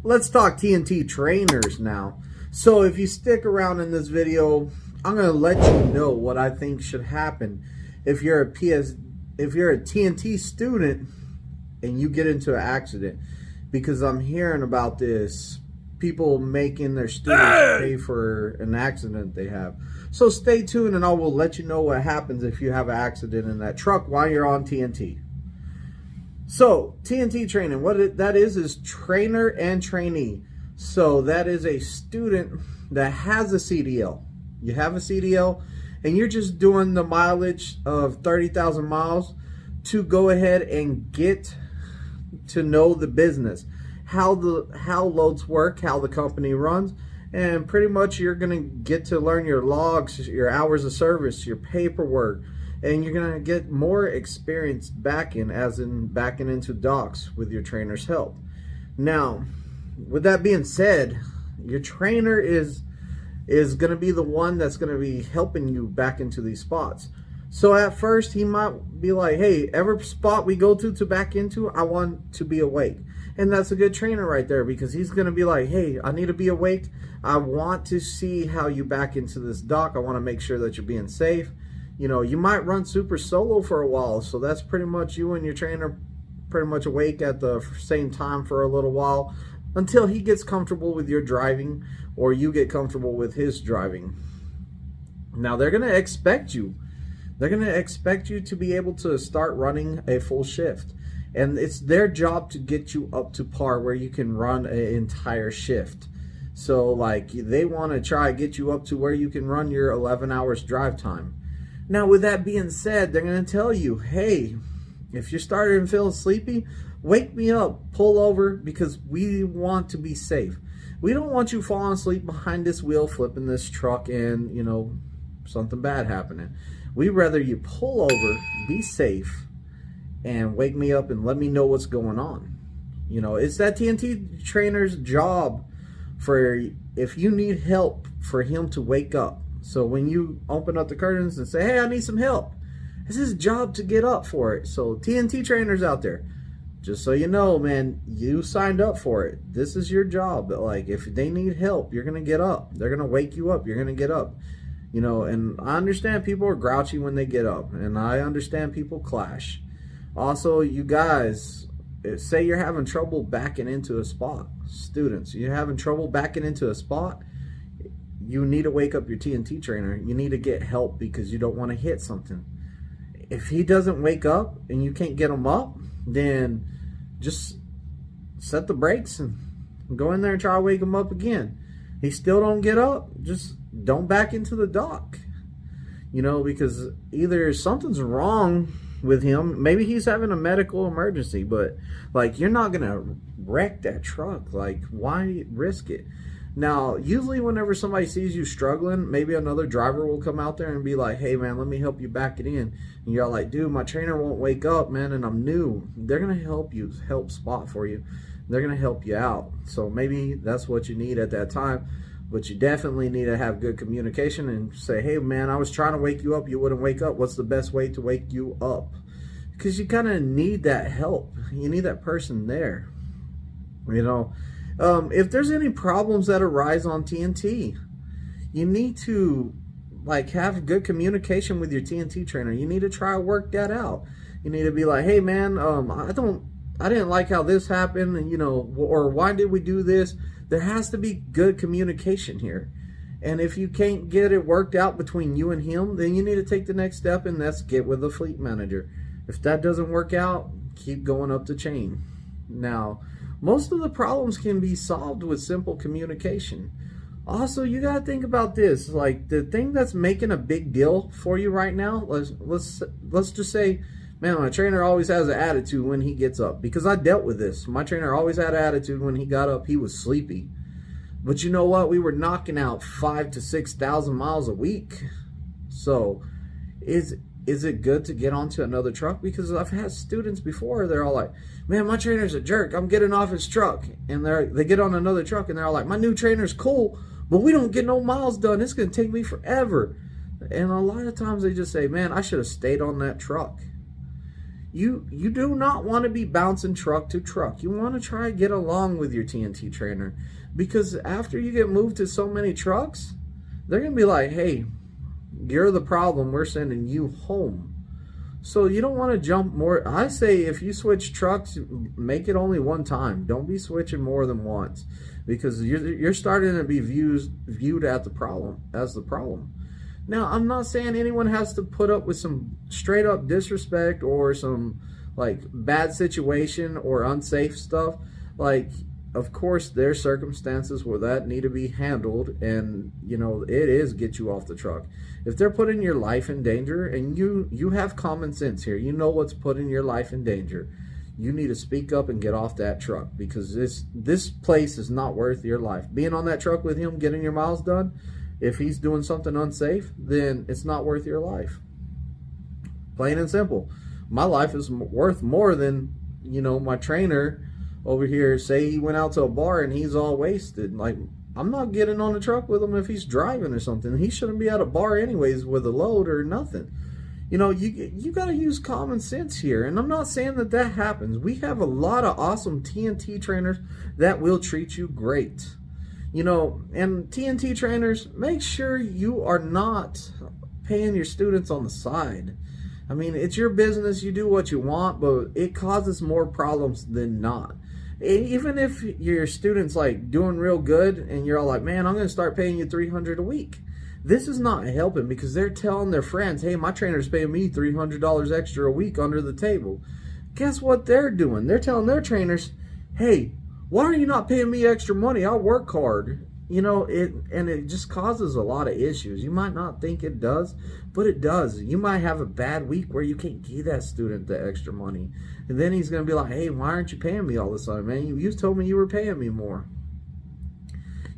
let's talk TNT trainers now. So if you stick around in this video, I'm going to let you know what I think should happen if you're a TNT student and you get into an accident, because I'm hearing about this, people making their students pay for an accident they have. So stay tuned and I will let you know what happens if you have an accident in that truck while you're on TNT. So TNT training, what that is trainer and trainee. So that is a student that has a CDL. You have a CDL and you're just doing the mileage of 30,000 miles to go ahead and get to know the business, how loads work, how the company runs, and pretty much you're going to get to learn your logs, your hours of service, your paperwork, and you're going to get more experience backing into docks with your trainer's help. Now, with that being said, your trainer is going to be the one that's going to be helping you back into these spots. So at first he might be like, hey, every spot we go to back into, I want to be awake. And that's a good trainer right there, because he's going to be like, hey, I need to be awake. I want to see how you back into this dock. I want to make sure that you're being safe. You know, you might run super solo for a while. So that's pretty much you and your trainer pretty much awake at the same time for a little while until he gets comfortable with your driving or you get comfortable with his driving. Now they're going to expect you. They're going to expect you to be able to start running a full shift. And it's their job to get you up to par where you can run an entire shift. So like they want to try to get you up to where you can run your 11 hours drive time. Now with that being said, they're going to tell you, hey, if you're starting feeling sleepy, wake me up, pull over, because we want to be safe. We don't want you falling asleep behind this wheel, flipping this truck and, you know, something bad happening. We'd rather you pull over, be safe, and wake me up and let me know what's going on. You know, it's that TNT trainer's job for, if you need help, for him to wake up. So when you open up the curtains and say, hey, I need some help, it's his job to get up for it. So TNT trainers out there, just so you know, man, you signed up for it. This is your job. Like, if they need help, you're going to get up. They're going to wake you up. You're going to get up. You know, and I understand people are grouchy when they get up, and I understand people clash. Also, you guys, say you're having trouble backing into a spot. Students, you're having trouble backing into a spot, you need to wake up your TNT trainer. You need to get help because you don't want to hit something. If he doesn't wake up and you can't get him up, then just set the brakes and go in there and try to wake him up again. He still don't get up, just don't back into the dock. You know, because either something's wrong with him, maybe he's having a medical emergency, but like, you're not gonna wreck that truck. Like, why risk it? Now, usually whenever somebody sees you struggling, maybe another driver will come out there and be like, hey man, let me help you back it in. And you're like, dude, my trainer won't wake up, man, and I'm new. They're gonna help you, help spot for you. They're gonna help you out. So maybe that's what you need at that time. But you definitely need to have good communication and say, hey man, I was trying to wake you up, you wouldn't wake up. What's the best way to wake you up? Because you kind of need that help. You need that person there. You know, if there's any problems that arise on TNT, you need to like have good communication with your TNT trainer. You need to try to work that out. You need to be like, hey man, I didn't like how this happened, and you know, or why did we do this? There has to be good communication here. And if you can't get it worked out between you and him, then you need to take the next step, and that's get with the fleet manager. If that doesn't work out, keep going up the chain. Now, most of the problems can be solved with simple communication. Also, you got to think about this. Like, the thing that's making a big deal for you right now, let's just say, man, my trainer always has an attitude when he gets up. Because I dealt with this. My trainer always had an attitude when he got up. He was sleepy. But you know what? We were knocking out 5,000 to 6,000 miles a week. So, is it good to get onto another truck? Because I've had students before, they're all like, man, my trainer's a jerk. I'm getting off his truck. And they get on another truck and they're all like, my new trainer's cool, but we don't get no miles done. It's going to take me forever. And a lot of times they just say, man, I should have stayed on that truck. You do not want to be bouncing truck to truck. You want to try to get along with your TNT trainer, because after you get moved to so many trucks, they're going to be like, hey, you're the problem, we're sending you home. So you don't want to jump more. I say if you switch trucks, make it only one time. Don't be switching more than once, because you're starting to be viewed as the problem. Now, I'm not saying anyone has to put up with some straight up disrespect or some like bad situation or unsafe stuff. Like, of course, there's circumstances where that need to be handled, and you know, it is get you off the truck. If they're putting your life in danger, and you have common sense here, you know what's putting your life in danger, you need to speak up and get off that truck, because this place is not worth your life. Being on that truck with him, getting your miles done, if he's doing something unsafe, then it's not worth your life. Plain and simple. My life is worth more than, you know, my trainer over here. Say he went out to a bar and he's all wasted. Like, I'm not getting on the truck with him if he's driving or something. He shouldn't be at a bar anyways with a load or nothing. You know, you got to use common sense here. And I'm not saying that happens. We have a lot of awesome TNT trainers that will treat you great. You know, and TNT trainers, make sure you are not paying your students on the side. I mean, it's your business, you do what you want, but it causes more problems than not. Even if your student's like doing real good and you're all like, man, I'm going to start paying you $300 a week. This is not helping, because they're telling their friends, hey, my trainer's paying me $300 extra a week under the table. Guess what they're doing? They're telling their trainers, hey, why are you not paying me extra money? I'll work hard. You know, it just causes a lot of issues. You might not think it does, but it does. You might have a bad week where you can't give that student the extra money. And then he's going to be like, hey, why aren't you paying me all the time, man? You told me you were paying me more.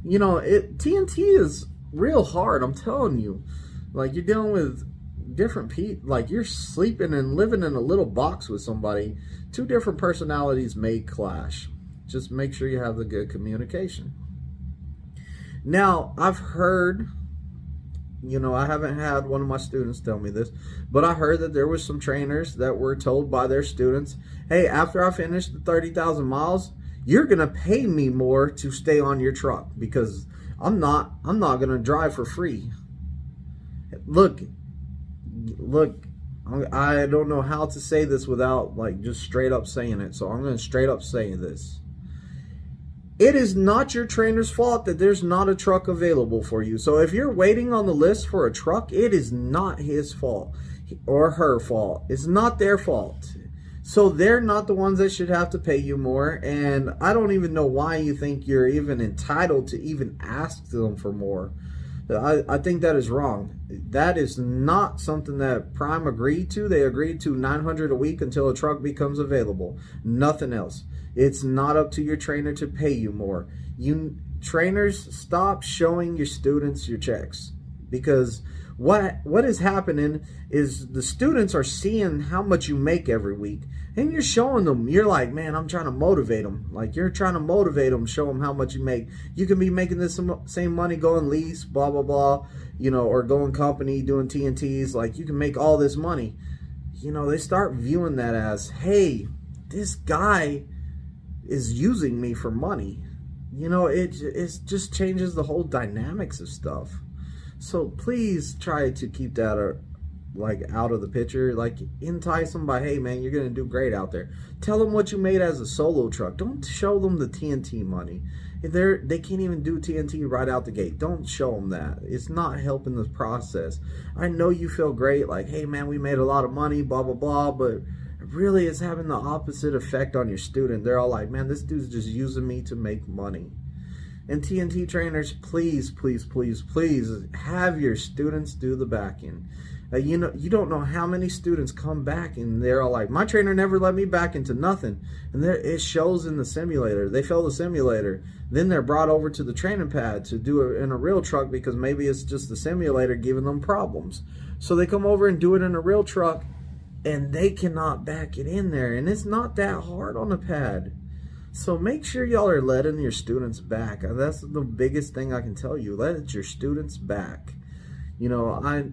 You know, TNT is real hard, I'm telling you. Like, you're dealing with different people. Like, you're sleeping and living in a little box with somebody. Two different personalities may clash. Just make sure you have the good communication. Now, I've heard, you know, I haven't had one of my students tell me this, but I heard that there was some trainers that were told by their students, hey, after I finish the 30,000 miles, you're going to pay me more to stay on your truck, because I'm not going to drive for free. Look, I don't know how to say this without like just straight up saying it, so I'm going to straight up say this. It is not your trainer's fault that there's not a truck available for you. So if you're waiting on the list for a truck, it is not his fault or her fault. It's not their fault. So they're not the ones that should have to pay you more. And I don't even know why you think you're even entitled to even ask them for more. I think that is wrong. That is not something that Prime agreed to. They agreed to $900 a week until a truck becomes available. Nothing else. It's not up to your trainer to pay you more. You trainers, stop showing your students your checks, because what is happening is the students are seeing how much you make every week, and you're showing them. You're like, man, I'm trying to motivate them. Like, you're trying to motivate them, show them how much you make. You can be making this same money going lease, blah blah blah, you know, or going company doing TNTs. Like, you can make all this money. You know, they start viewing that as, hey, this guy is using me for money. You know, it just changes the whole dynamics of stuff. So please try to keep that like out of the picture. Like, entice them by, hey man, you're gonna do great out there. Tell them what you made as a solo truck. Don't show them the TNT money. If they can't even do TNT right out the gate, don't show them that. It's not helping the process. I know you feel great, like, hey man, we made a lot of money, blah blah blah, but really it's having the opposite effect on your student. They're all like, man, this dude's just using me to make money. And TNT trainers, please, please, please, please have your students do the back-end. You know, you don't know how many students come back and they're all like, my trainer never let me back into nothing. And it shows in the simulator. They fail the simulator. Then they're brought over to the training pad to do it in a real truck, because maybe it's just the simulator giving them problems. So they come over and do it in a real truck, and they cannot back it in there. And it's not that hard on the pad. So make sure y'all are letting your students back. That's the biggest thing I can tell you. Let your students back. You know,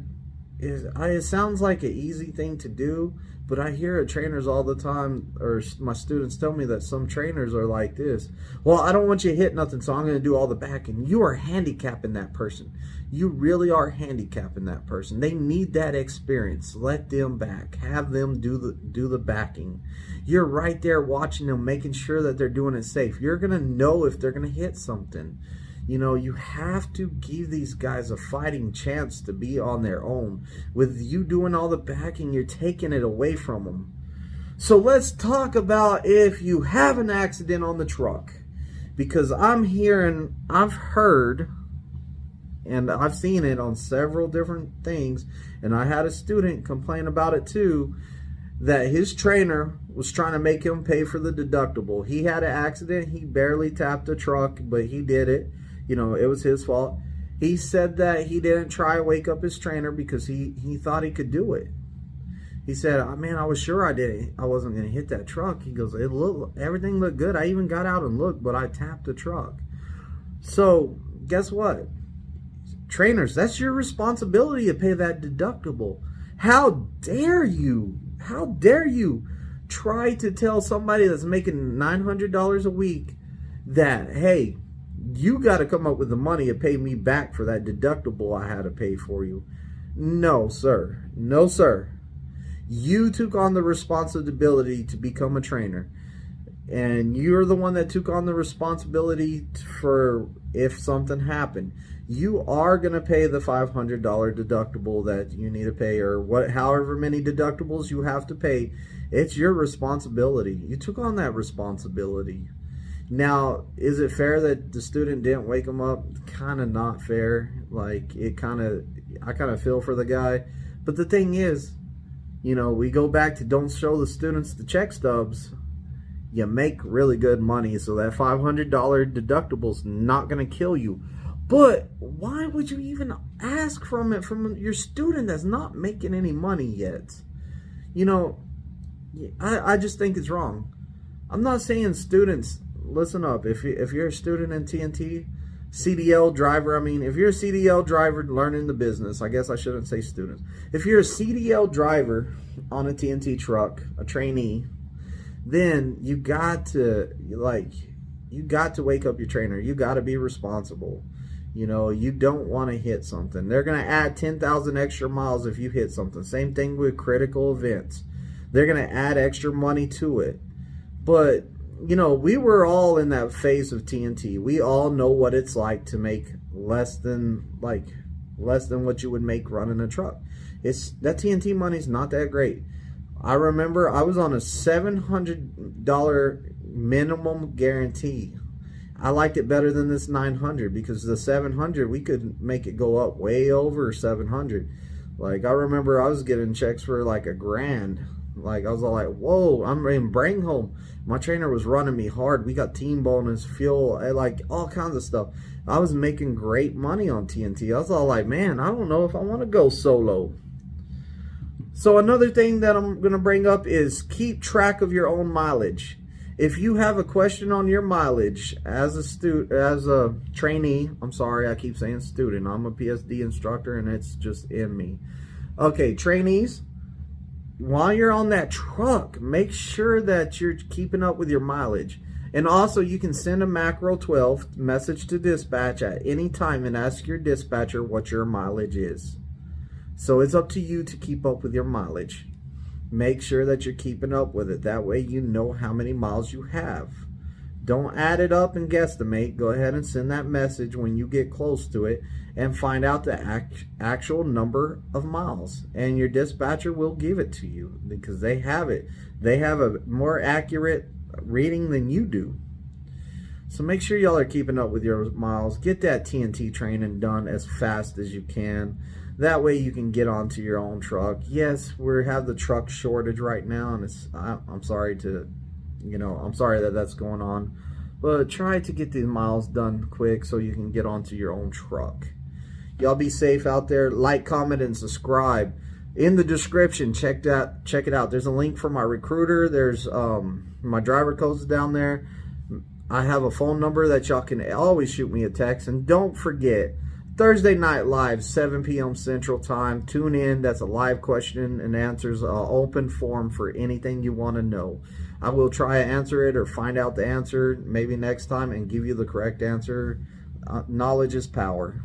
it sounds like an easy thing to do, But I hear trainers all the time, or my students tell me that some trainers are like this. Well, I don't want you to hit nothing, so I'm going to do all the backing. You are handicapping that person. You really are handicapping that person. They need that experience. Let them back. Have them do the backing. You're right there watching them, making sure that they're doing it safe. You're going to know if they're going to hit something. You know, you have to give these guys a fighting chance to be on their own. With you doing all the backing, you're taking it away from them. So let's talk about if you have an accident on the truck. Because I've heard, and I've seen it on several different things, and I had a student complain about it too, that his trainer was trying to make him pay for the deductible. He had an accident. He barely tapped the truck, but he did it. You know, it was his fault. He said that he didn't try to wake up his trainer because he thought he could do it. He said, oh, man, I was sure I wasn't going to hit that truck. He goes, everything looked good. I even got out and looked, but I tapped the truck. So guess what? Trainers, that's your responsibility to pay that deductible. How dare you? How dare you try to tell somebody that's making $900 a week that, hey, you got to come up with the money to pay me back for that deductible I had to pay for you. No, sir. No, sir. You took on the responsibility to become a trainer. And you're the one that took on the responsibility for if something happened. You are going to pay the $500 deductible that you need to pay, or however many deductibles you have to pay. It's your responsibility. You took on that responsibility. Now, is it fair that the student didn't wake him up? Kind of not fair. Like, I kind of feel for the guy. But the thing is, you know, we go back to don't show the students the check stubs. You make really good money, so that $500 deductible's not going to kill you. But why would you even ask from your student that's not making any money yet? You know, I just think it's wrong. I'm not saying students, listen up, if you're a student in TNT, CDL driver, I mean, if you're a CDL driver learning the business, I guess I shouldn't say students. If you're a CDL driver on a TNT truck, a trainee, then you got to wake up your trainer. You got to be responsible. You know, you don't want to hit something. They're going to add 10,000 extra miles if you hit something. Same thing with critical events. They're going to add extra money to it. But, you know, we were all in that phase of TNT. We all know what it's like to make less than what you would make running a truck. That TNT money's not that great. I remember I was on a $700 minimum guarantee. I liked it better than this $900 because the $700 we could make it go up way over $700. Like, I remember I was getting checks for like $1,000. Like, I was all like, whoa, I'm in bring home. My trainer was running me hard. We got team bonus, fuel, like all kinds of stuff. I was making great money on TNT. I was all like, man, I don't know if I want to go solo. So another thing that I'm going to bring up is keep track of your own mileage. If you have a question on your mileage as a trainee, I'm sorry, I keep saying student. I'm a PSD instructor and it's just in me. Okay, trainees, while you're on that truck, make sure that you're keeping up with your mileage. And also, you can send a macro 12 message to dispatch at any time and ask your dispatcher what your mileage is. So it's up to you to keep up with your mileage. Make sure that you're keeping up with it. That way you know how many miles you have. Don't add it up and guesstimate. Go ahead and send that message when you get close to it and find out the actual number of miles. And your dispatcher will give it to you because they have it. They have a more accurate reading than you do. So make sure y'all are keeping up with your miles. Get that TNT training done as fast as you can. That way you can get onto your own truck. Yes, we have the truck shortage right now, and I'm sorry that that's going on. But try to get these miles done quick so you can get onto your own truck. Y'all be safe out there. Like, comment, and subscribe. In the description, check it out. There's a link for my recruiter. There's my driver codes down there. I have a phone number that y'all can always shoot me a text. And don't forget Thursday night live, 7 p.m. Central Time. Tune in. That's a live question and answers, open forum for anything you want to know. I will try to answer it or find out the answer maybe next time and give you the correct answer. Knowledge is power.